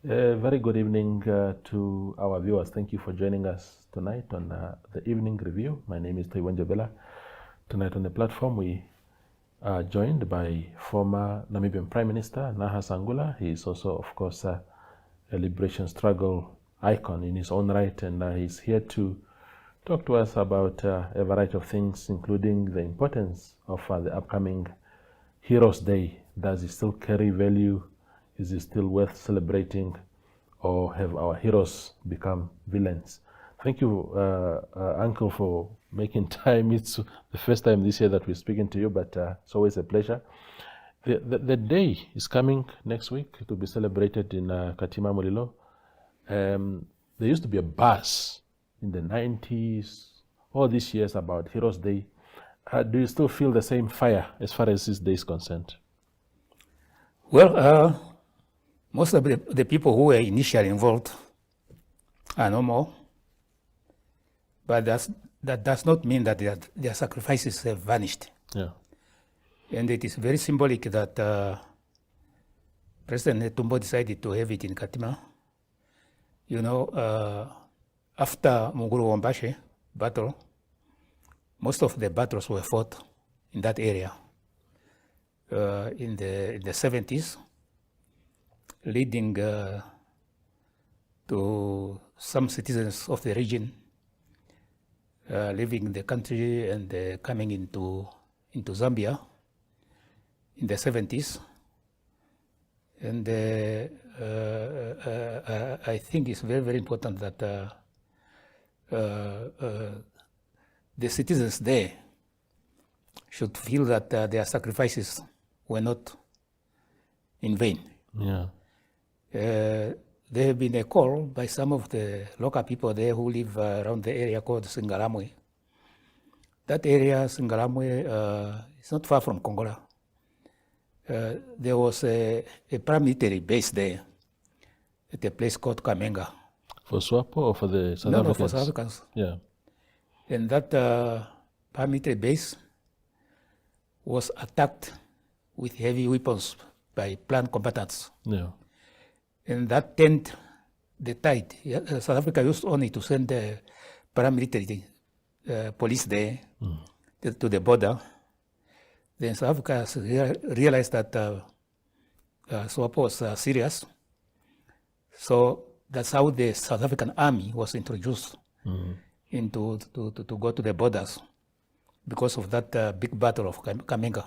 Very good evening to our viewers. Thank you for joining us tonight on the evening review. My name is Taiwan Jabela. Tonight on the platform, we are joined by former Namibian Prime Minister Nahas Angula. He is also, of course, a liberation struggle icon in his own right, and he's here to talk to us about a variety of things, including the importance of the upcoming Heroes Day. Does it still carry value? Is it still worth celebrating, or have our heroes become villains? Thank you, Uncle, for making time. It's the first time this year that we're speaking to you, but it's always a pleasure. The day is coming next week to be celebrated in Katima Mulilo. There used to be a buzz in the 90s, all these years about Heroes Day. Do you still feel the same fire as far as this day is concerned? Well, most of the people who were initially involved are no more, but that does not mean that their sacrifices have vanished. Yeah. And it is very symbolic that President Netumbo decided to have it in Katima. You know, after Muguru Wambashe battle, most of the battles were fought in that area in the 70s, leading to some citizens of the region leaving the country and coming into Zambia in the 70s. And I think it's very, very important that the citizens there should feel that their sacrifices were not in vain. Yeah. There have been a call by some of the local people there who live around the area called Singaramwe. That area, Singaramwe, is not far from Kongola. There was a paramilitary base there at a place called Kamenga. For Swapo or for the South No, Africans? for South Africans. Yeah. And that paramilitary base was attacked with heavy weapons by planned combatants. Yeah. And that turned the tide. South Africa used only to send the paramilitary police there to the border. Then South Africa realized that Swapo was serious. So that's how the South African army was introduced into to go to the borders because of that big battle of Kamenga.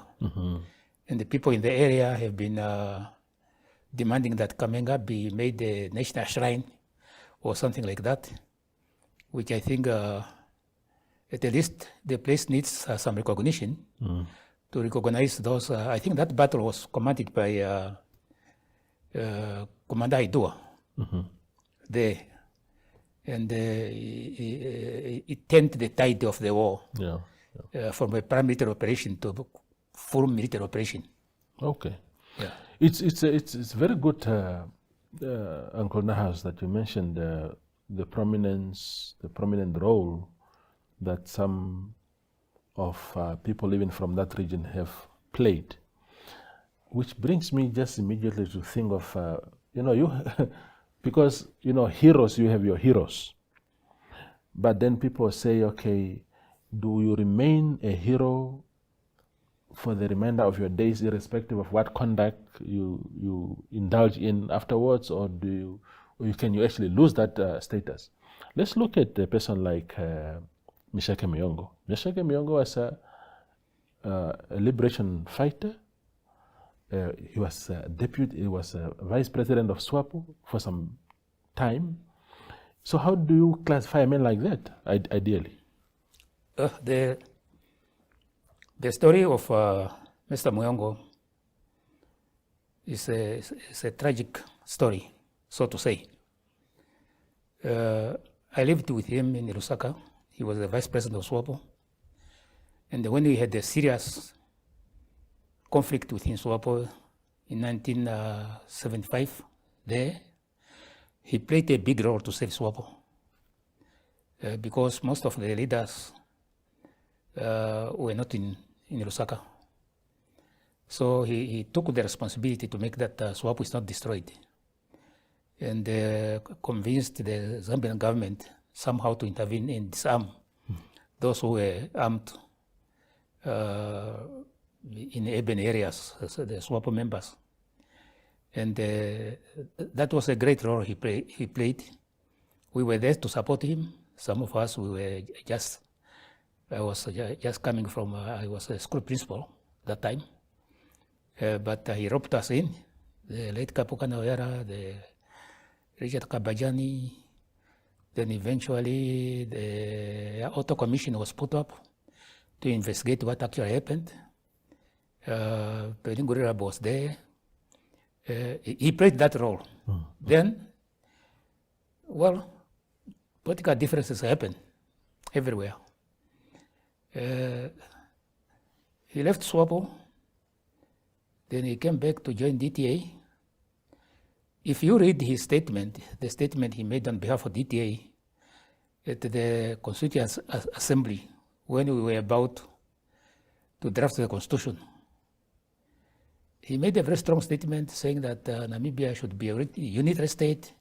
And the people in the area have been demanding that Kamenga be made a national shrine or something like that, which I think at least the place needs some recognition to recognize those. I think that battle was commanded by Commander Idua there. And it turned the tide of the war from a paramilitary operation to full military operation. Okay. Yeah. It's very good, Uncle Nahas, that you mentioned the prominent role that some of people living from that region have played, which brings me just immediately to think of you because heroes, you have your heroes, but then people say, okay, do you remain a hero for the remainder of your days, irrespective of what conduct you indulge in afterwards, or can you actually lose that status? Let's look at a person like Mishake Muyongo. Mishake Muyongo was a liberation fighter. He was a deputy. He was a vice president of Swapo for some time. So how do you classify a man like that, ideally? The story of Mr. Muyongo is a tragic story, so to say. I lived with him in Lusaka. He was the vice president of Swapo. And when we had a serious conflict within Swapo in 1975 there, he played a big role to save Swapo because most of the leaders were not in Lusaka. So he took the responsibility to make that Swapo is not destroyed. and convinced the Zambian government somehow to intervene and disarm those who were armed in urban areas, so the Swapo members. And that was a great role he played. We were there to support him. Some of us, I was just coming from, I was a school principal that time. But he roped us in, the late Kapuka Nawera, the Richard Kabajani. Then eventually the auto commission was put up to investigate what actually happened. Peningurira was there. He played that role. Then, well, political differences happen everywhere. He left Swapo, then he came back to join DTA. If you read his statement, the statement he made on behalf of DTA at the Constituent Assembly when we were about to draft the Constitution, he made a very strong statement saying that Namibia should be a unitary state,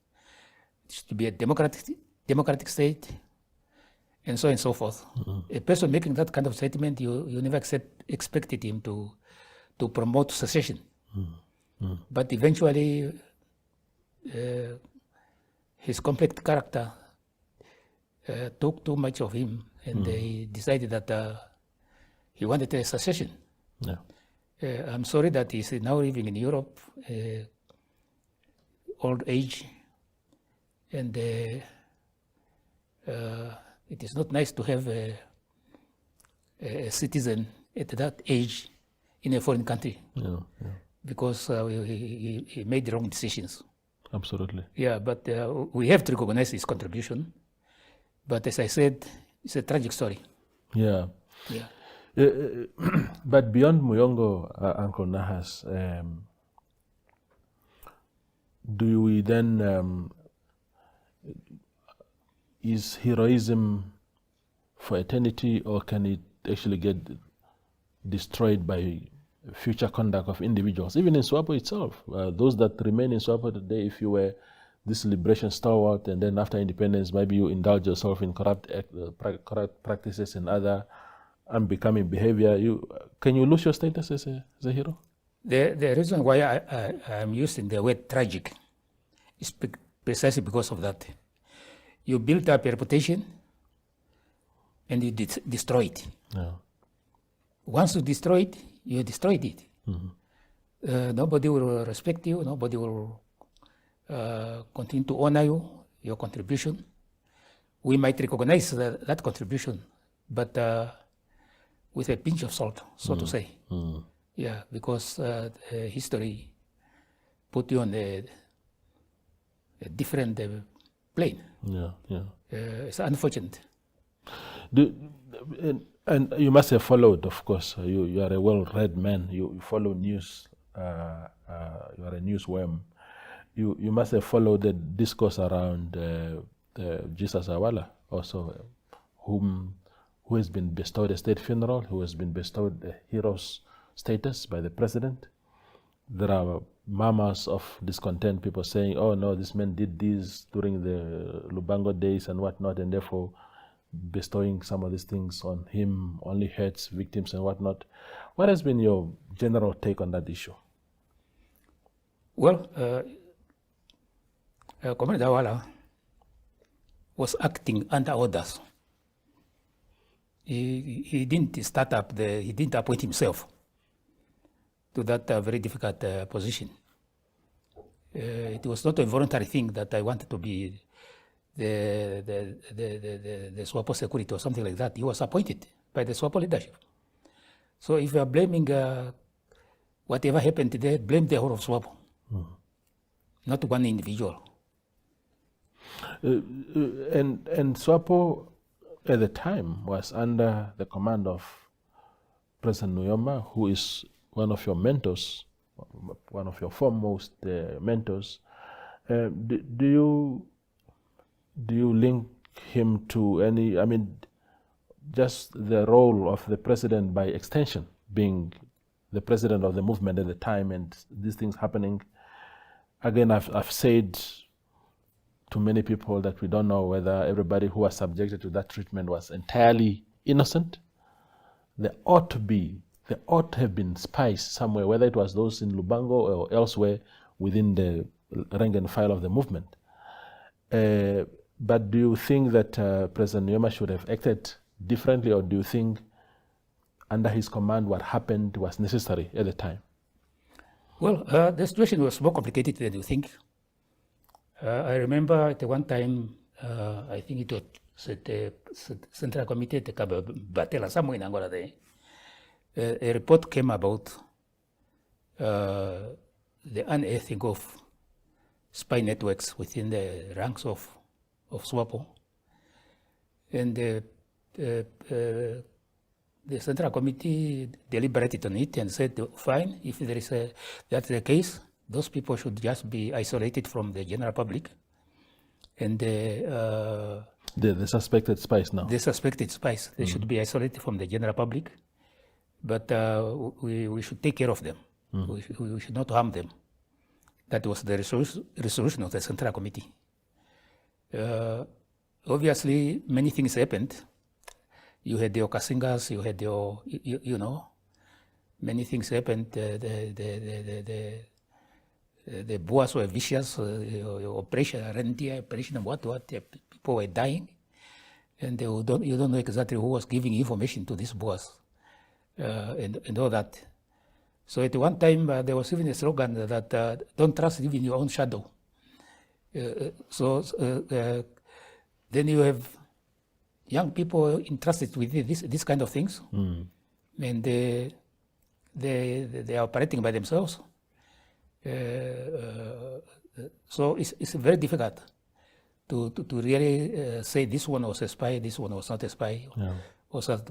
it should be a democratic state, and so on and so forth. A person making that kind of statement, you never expected him to promote secession. But eventually, his complex character took too much of him, and he decided that he wanted a secession. Yeah. I'm sorry that he's now living in Europe, old age, and it is not nice to have a citizen at that age in a foreign country, because he made wrong decisions. Absolutely. Yeah, but we have to recognize his contribution. But as I said, it's a tragic story. Yeah. Yeah. But beyond Muyongo, Uncle Nahas, do we then, is heroism for eternity, or can it actually get destroyed by future conduct of individuals? Even in Swapo itself, those that remain in Swapo today, if you were this liberation stalwart and then after independence, maybe you indulge yourself in corrupt practices and other unbecoming behavior, can you lose your status as a hero? The reason why I'm using the word tragic is precisely because of that. You build up a reputation and you destroy it. Yeah. Once you destroy it, you destroyed it. Nobody will respect you. Nobody will continue to honor you, your contribution. We might recognize that contribution, but with a pinch of salt, so to say. Yeah, because history put you on a different plane. Yeah. It's unfortunate. And you must have followed, of course. You are a well-read man. You follow news. You are a newsworm. You must have followed the discourse around Jesus Awala, also, who has been bestowed a state funeral, who has been bestowed a hero's status by the president. There are murmurs of discontent, people saying, oh no, this man did this during the Lubango days and whatnot, and therefore bestowing some of these things on him only hurts victims and whatnot. What has been your general take on that issue? Well, Comrade Awala was acting under orders. He didn't start up he didn't appoint himself to that very difficult position. It was not a voluntary thing that I wanted to be the Swapo security or something like that. He was appointed by the Swapo leadership. So if you are blaming whatever happened today, blame the whole of Swapo, not one individual. And Swapo at the time was under the command of President Nuyoma, who is one of your mentors, one of your foremost mentors. Do you link him to any, just the role of the president by extension, being the president of the movement at the time and these things happening? Again, I've said to many people that we don't know whether everybody who was subjected to that treatment was entirely innocent. There ought to have been spies somewhere, whether it was those in Lubango or elsewhere within the rank and file of the movement. But do you think that President Nyoma should have acted differently, or do you think under his command what happened was necessary at the time? Well, the situation was more complicated than you think. I remember at one time, I think it was at the Central Committee at the Batela, somewhere in Angola there, a report came about the unearthing of spy networks within the ranks of Swapo. And the Central Committee deliberated on it and said, fine, if there is that's the case, those people should just be isolated from the general public. And the suspected spies now? The suspected spies, they should be isolated from the general public, but we should take care of them. We should not harm them. That was the resolution of the Central Committee. Obviously, many things happened. You had your Kasingas, you had your, you know, many things happened. The boas were vicious, operation, operation, what, people were dying. And you don't know exactly who was giving information to these boas and all that. So at one time, there was even a slogan that don't trust even your own shadow. Then you have young people entrusted with this kind of things, and they are operating by themselves. So it's very difficult to really say this one was a spy, this one was not a spy. Yeah.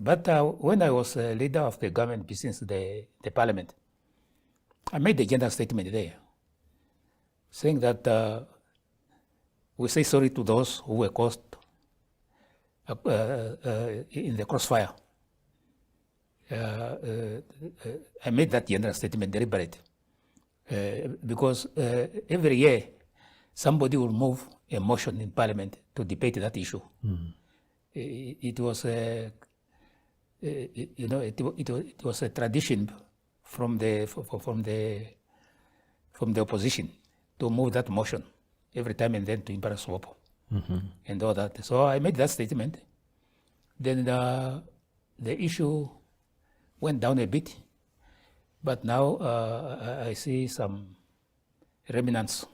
But when I was leader of the government since the parliament, I made the general statement there, saying that we say sorry to those who were caught in the crossfire. I made that general statement deliberate because every year somebody will move a motion in parliament to debate that issue. It was it was a tradition from the opposition to move that motion every time and then to embarrass Swapo and all that. So I made that statement. Then the issue went down a bit, but now I see some remnants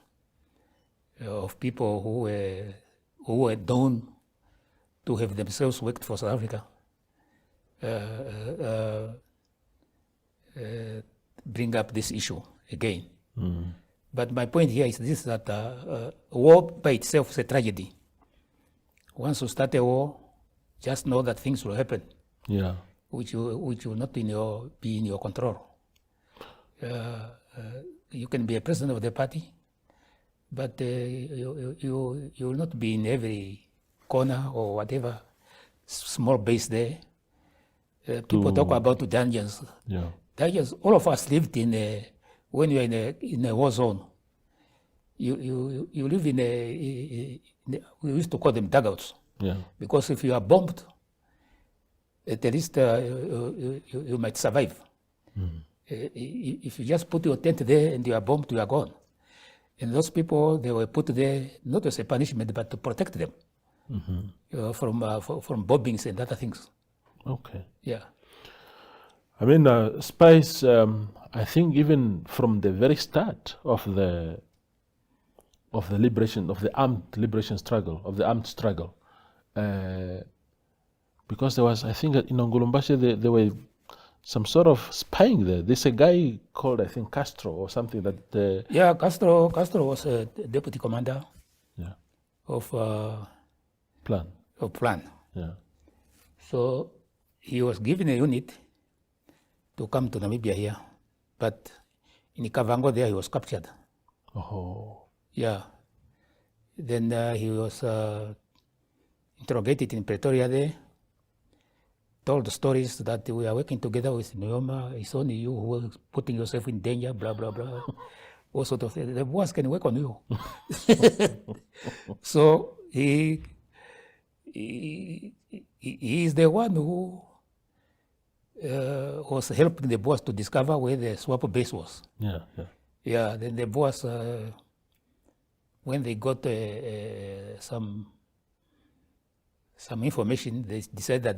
of people who were known to have themselves worked for South Africa bring up this issue again. But my point here is this, that war by itself is a tragedy. Once you start a war, just know that things will happen, which will not be in your control. You can be a president of the party, but you will not be in every corner or whatever small base there. People talk about the dungeons. Dungeons. All of us lived in when you're in a war zone. You live in we used to call them dugouts. Because if you are bombed, at least you might survive. If you just put your tent there and you are bombed, you are gone. And those people, they were put there not as a punishment, but to protect them from bombings and other things. Okay. Yeah. I mean, spies, I think even from the very start of the liberation, of the armed liberation struggle, because there was, I think in Ongulumbashi, there were some sort of spying there. There's a guy called, I think, Castro or something that... Yeah, Castro was a deputy commander of... Plan. Of Plan. Yeah. So he was given a unit to come to Namibia here, but in Kavango there he was captured. Oh. Yeah. Then he was interrogated in Pretoria there, told the stories that we are working together with Nyoma, it's only you who are putting yourself in danger, blah, blah, blah. all sort of things. The boss can work on you. So he is the one who was helping the boss to discover where the Swapo base was. Yeah, then the boss, when they got some information, they decided that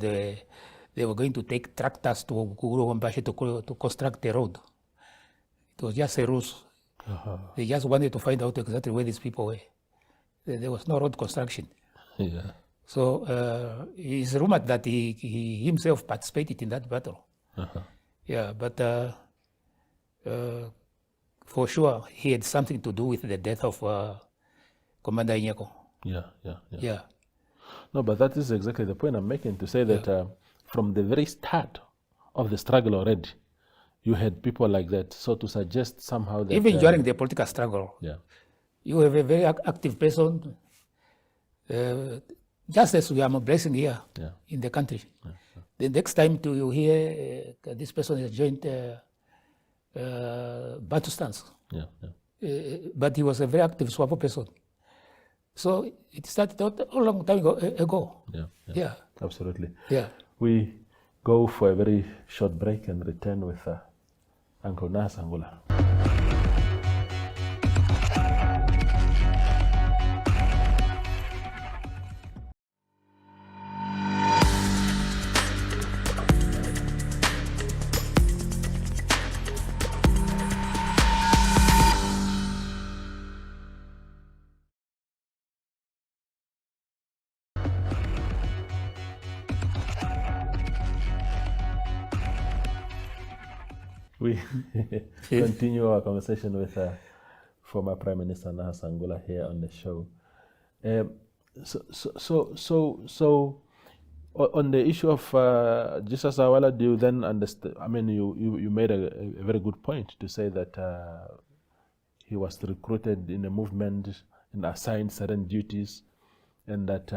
they were going to take tractors to Guru to construct the road. It was just a ruse. They just wanted to find out exactly where these people were. There was no road construction. So it's rumored that he himself participated in that battle. Yeah, but for sure he had something to do with the death of Commander Inyeko. Yeah. No, but that is exactly the point I'm making, to say that from the very start of the struggle already, you had people like that. So to suggest somehow that... Even during the political struggle, you have a very active person, just as we are blessing here in the country. The next time you hear this person has joined Bantustans. But he was a very active Swapo person. So it started a long time ago. Yeah. Absolutely. Yeah. We go for a very short break and return with Uncle Nahas Angula. We continue our conversation with former Prime Minister Nahas Angula here on the show. So on the issue of Jesus Awala, do you then understand? I mean, you made a very good point to say that he was recruited in a movement and assigned certain duties, and that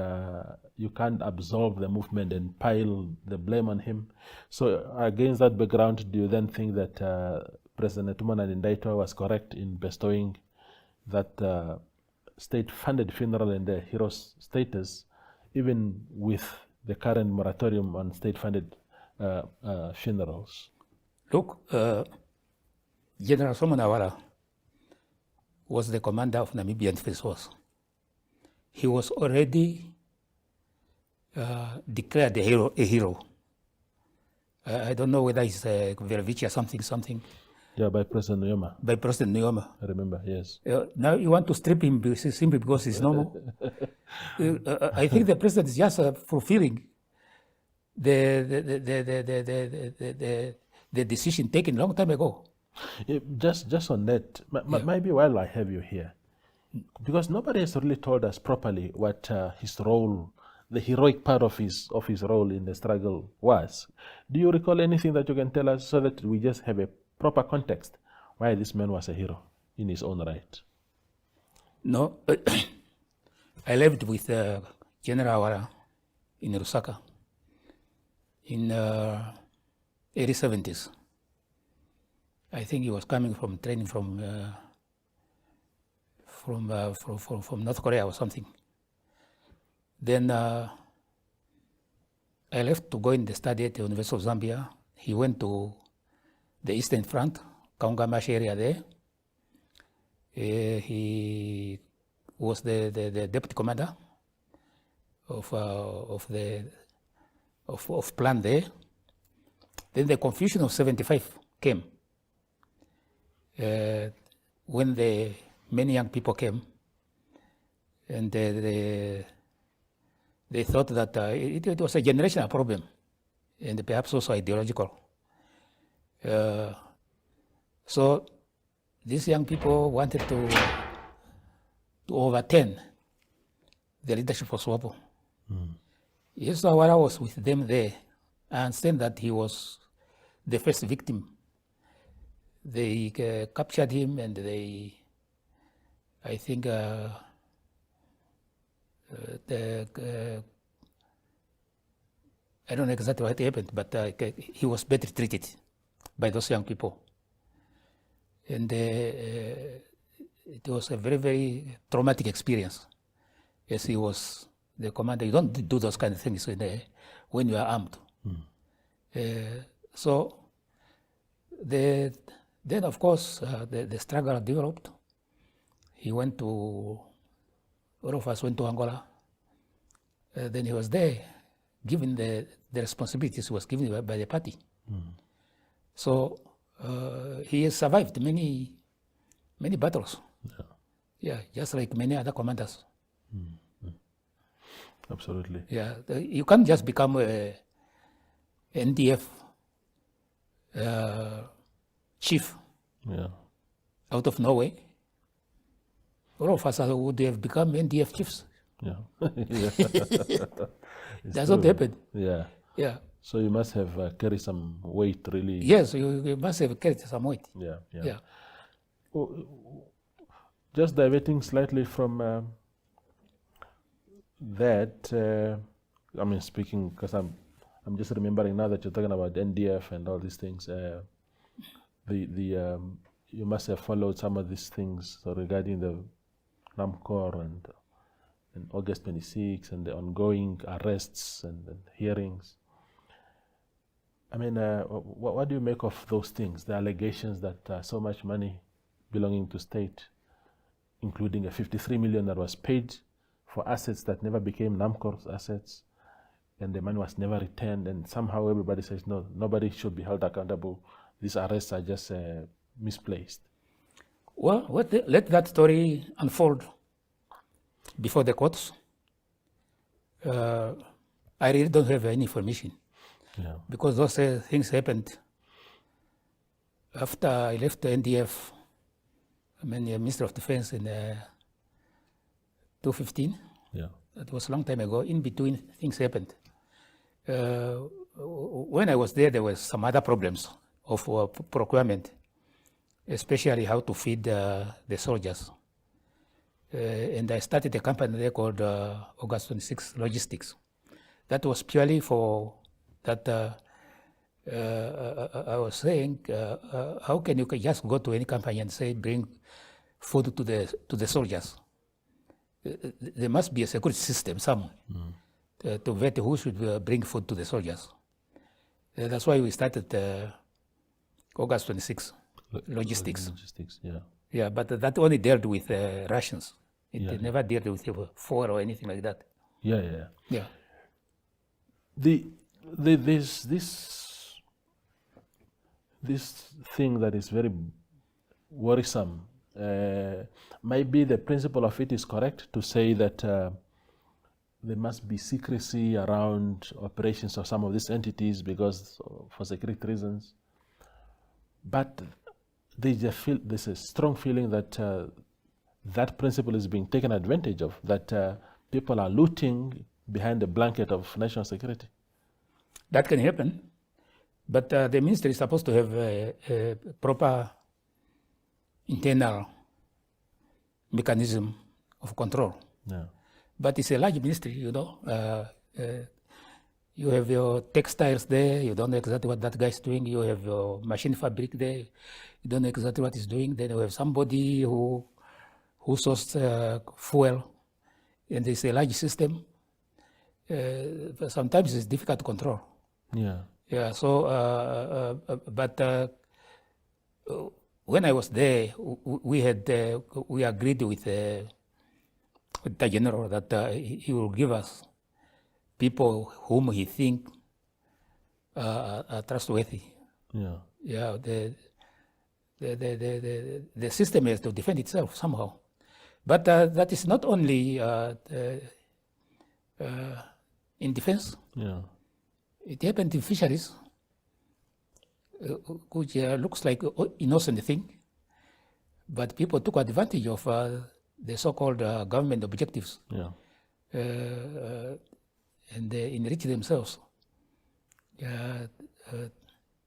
you can't absolve the movement and pile the blame on him. So against that background, do you then think that President Tumana Ndaitwa was correct in bestowing that state-funded funeral and the hero's status, even with the current moratorium on state-funded funerals? Look, General Solomon Awala was the commander of Namibian Defense Force. He was already declared a hero. I don't know whether it's Verovici or something. Yeah, by President Nyoma. By President Nyoma. I remember, yes. Now you want to strip him simply because he's normal? I think the president is just fulfilling the decision taken a long time ago. Yeah, just on that, maybe while I have you here, because nobody has really told us properly what his role, the heroic part of his role in the struggle was. Do you recall anything that you can tell us so that we just have a proper context why this man was a hero in his own right? No, I lived with General Awara in Lusaka in early 70s. I think he was coming from training from North Korea or something. Then I left to go in the study at the University of Zambia. He went to the Eastern Front, Kaungamash area there. He was the deputy commander of plan there. Then the confusion of 75 came when the many young people came, and they thought that it was a generational problem, and perhaps also ideological. So these young people wanted to overturn the leadership of Swapo. Yes, Awara was with them there. I understand that he was the first victim. They captured him, and I think I don't know exactly what happened, but he was better treated by those young people. And it was a very, very traumatic experience. As he was the commander, you don't do those kind of things when you are armed. So then, of course, the struggle developed. He went to, all of us went to Angola. Then he was there, given the responsibilities he was given by the party. So he has survived many battles. Yeah, just like many other commanders. Absolutely. Yeah, you can't just become a NDF chief out of nowhere. All of us would have become NDF chiefs. Yeah. That's what happened. Yeah. So you must have carried some weight, really. Yes, you must have carried some weight. Yeah. Just diverting slightly from that, I mean, speaking, because I'm just remembering now that you're talking about NDF and all these things. You must have followed some of these things regarding the NAMCOR and August 26 and the ongoing arrests and hearings. I mean, what do you make of those things? The allegations that so much money belonging to state, including a 53 million that was paid for assets that never became NAMCOR's assets, and the money was never returned, and somehow everybody says, no, nobody should be held accountable. These arrests are just misplaced. Well, let that story unfold before the courts. I really don't have any information. Because those things happened after I left the NDF, I mean, the Minister of Defense in 2015. That was a long time ago. In between, things happened. When I was there were some other problems of procurement, especially how to feed the soldiers. And I started a company there called August 26 Logistics. That was purely for that. I was saying, how can you just go to any company and say, bring food to the soldiers? There must be a security system somewhere to vet who should bring food to the soldiers. That's why we started August 26 Logistics. Yeah, but that only dealt with rations. It never dealt with food or anything like that. Yeah. This thing that is very worrisome. Maybe the principle of it is correct to say that there must be secrecy around operations of some of these entities because for security reasons. But there's a strong feeling that that principle is being taken advantage of, that people are looting behind the blanket of national security. That can happen, but the ministry is supposed to have a proper internal mechanism of control. But it's a large ministry, you know. You have your textiles there, you don't know exactly what that guy is doing. You have your machine fabric there, you don't know exactly what he's doing. Then you have somebody who sources fuel, and there's a large system. But sometimes it's difficult to control. So, but when I was there, we agreed with the general that he will give us people whom he think are trustworthy. The system has to defend itself somehow. But that is not only in defense. It happened in fisheries, which looks like an innocent thing, but people took advantage of the so-called government objectives and enriched themselves.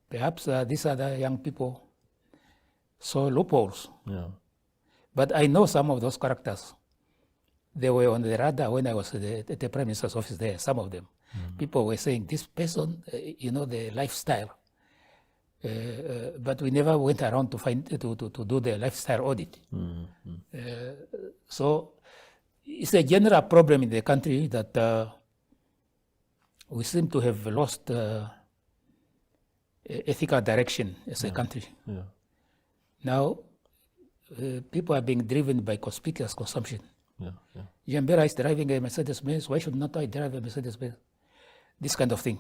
Perhaps these other young people saw loopholes. But I know some of those characters. They were on the radar when I was at the Prime Minister's office there, some of them. People were saying, this person, the lifestyle, But we never went around to do the lifestyle audit. So it's a general problem in the country that we seem to have lost ethical direction as a country. Yeah. Now, people are being driven by conspicuous consumption. Yeah. Yeah. Jambera is driving a Mercedes-Benz. Why should not I drive a Mercedes-Benz? This kind of thing.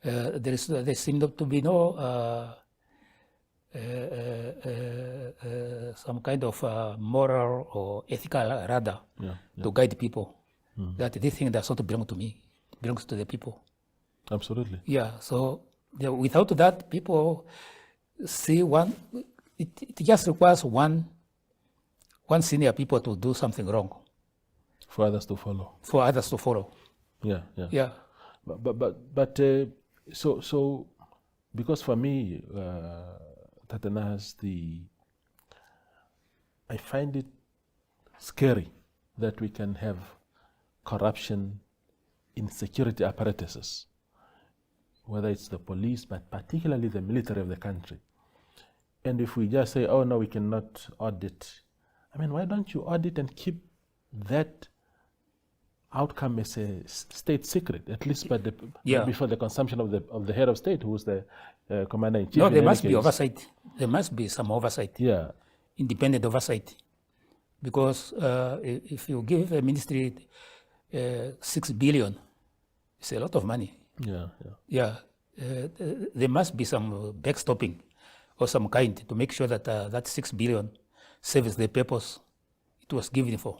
There seems to be no some kind of moral or ethical radar to guide people. That this thing does not belong to me, it belongs to the people. Absolutely. Yeah. So without that, people see one. It just requires one senior people to do something wrong For others to follow. for others to follow. Yeah. Yeah. Yeah. But so because for me, Nahas, I find it scary that we can have corruption in security apparatuses, whether it's the police, but particularly the military of the country. And if we just say, oh no, we cannot audit, I mean, why don't you audit and keep that outcome as a state secret, at least before the consumption of the head of state, who's the commander in chief? No, there must be oversight. There must be some oversight. Yeah. Independent oversight. Because if you give a ministry 6 billion, it's a lot of money. Yeah. Yeah. There must be some backstopping or some kind to make sure that that 6 billion serves the purpose it was given for.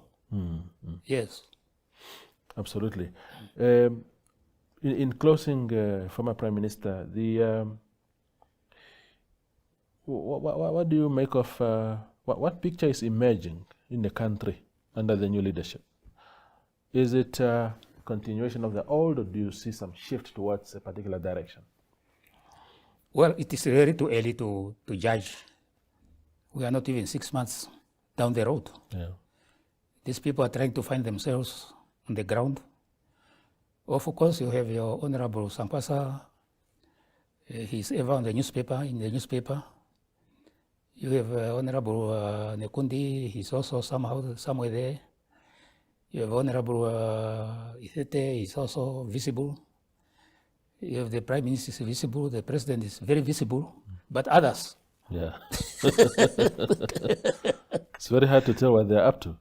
Yes. Absolutely. In closing, former Prime Minister, what do you make of what picture is emerging in the country under the new leadership? Is it a continuation of the old, or do you see some shift towards a particular direction? Well, it is really too early to judge. We are not even 6 months down the road. Yeah. These people are trying to find themselves on the ground. Of course, you have your Honorable Sankwasa. He's ever in the newspaper. You have Honorable Nekundi. He's also somewhere there. You have Honorable Ithete. He's also visible. You have the Prime Minister is visible. The President is very visible. But others. Yeah. It's very hard to tell what they're up to.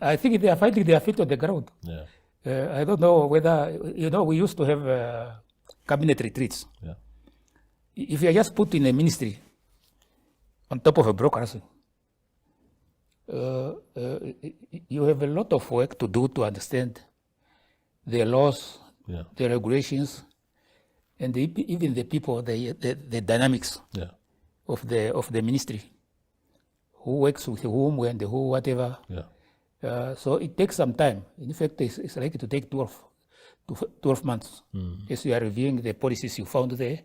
I think they are finding their feet on the ground. Yeah. I don't know whether, we used to have cabinet retreats. Yeah. If you are just put in a ministry on top of a bureaucracy, you have a lot of work to do to understand the laws, the regulations, and even the people, the dynamics of the ministry. Who works with whom, when, who, whatever. Yeah. So it takes some time. In fact, it's likely to take 12 months as you are reviewing the policies you found there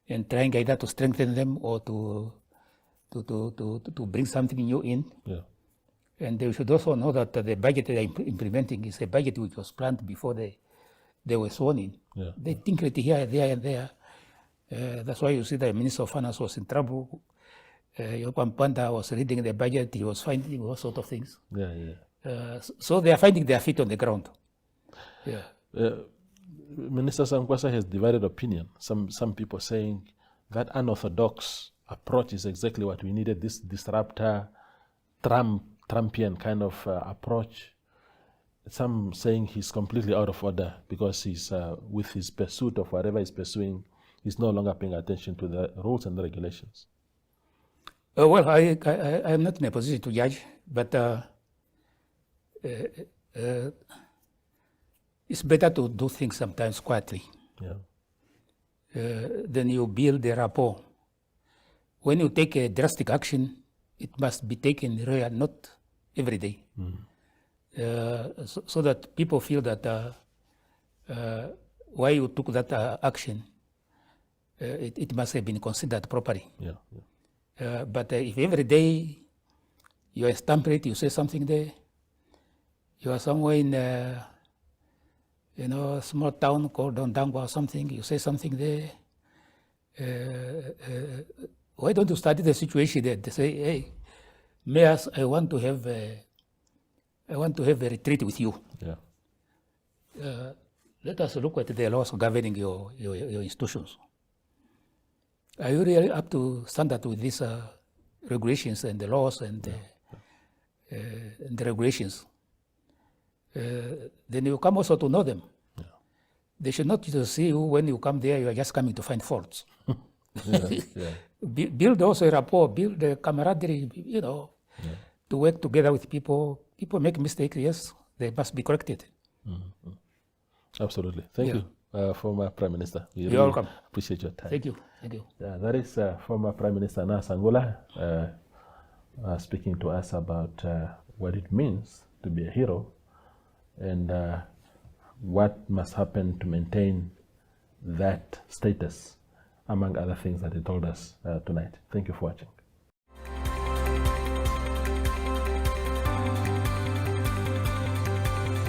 and trying either to strengthen them or to bring something new in. Yeah. And they should also know that the budget they are implementing is a budget which was planned before they were sworn in. Yeah. They tinker it here, there, and there. That's why you see the Minister of Finance was in trouble. Yopan Panda was reading the budget, he was finding all sorts of things. Yeah. So they are finding their feet on the ground. Yeah. Minister Sankwasa has divided opinion. Some people saying that unorthodox approach is exactly what we needed, this disruptor, Trumpian kind of approach. Some saying he's completely out of order because he's with his pursuit of whatever he's pursuing, he's no longer paying attention to the rules and the regulations. Well, I am not in a position to judge, but it's better to do things sometimes quietly. Yeah. Then you build the rapport. When you take a drastic action, it must be taken rare, not every day. So that people feel that why you took that action, it must have been considered properly. Yeah. But if every day you are stamped, you say something there, you are somewhere in a small town called Dondangwa or something, you say something there, why don't you study the situation there? They say, hey, mayors, I want to have a retreat with you. Yeah. Let us look at the laws governing your institutions. Are you really up to standard with these regulations and the laws and the regulations? Then you come also to know them. Yeah. They should not just see you when you come there, you are just coming to find faults. Build also a rapport, build the camaraderie, to work together with people. People make mistakes, yes, they must be corrected. Mm-hmm. Absolutely. Thank you, former Prime Minister. We You're welcome. Appreciate your time. Thank you. Thank you. Yeah, that is former Prime Minister Nahas Angula speaking to us about what it means to be a hero and what must happen to maintain that status, among other things that he told us tonight. Thank you for watching.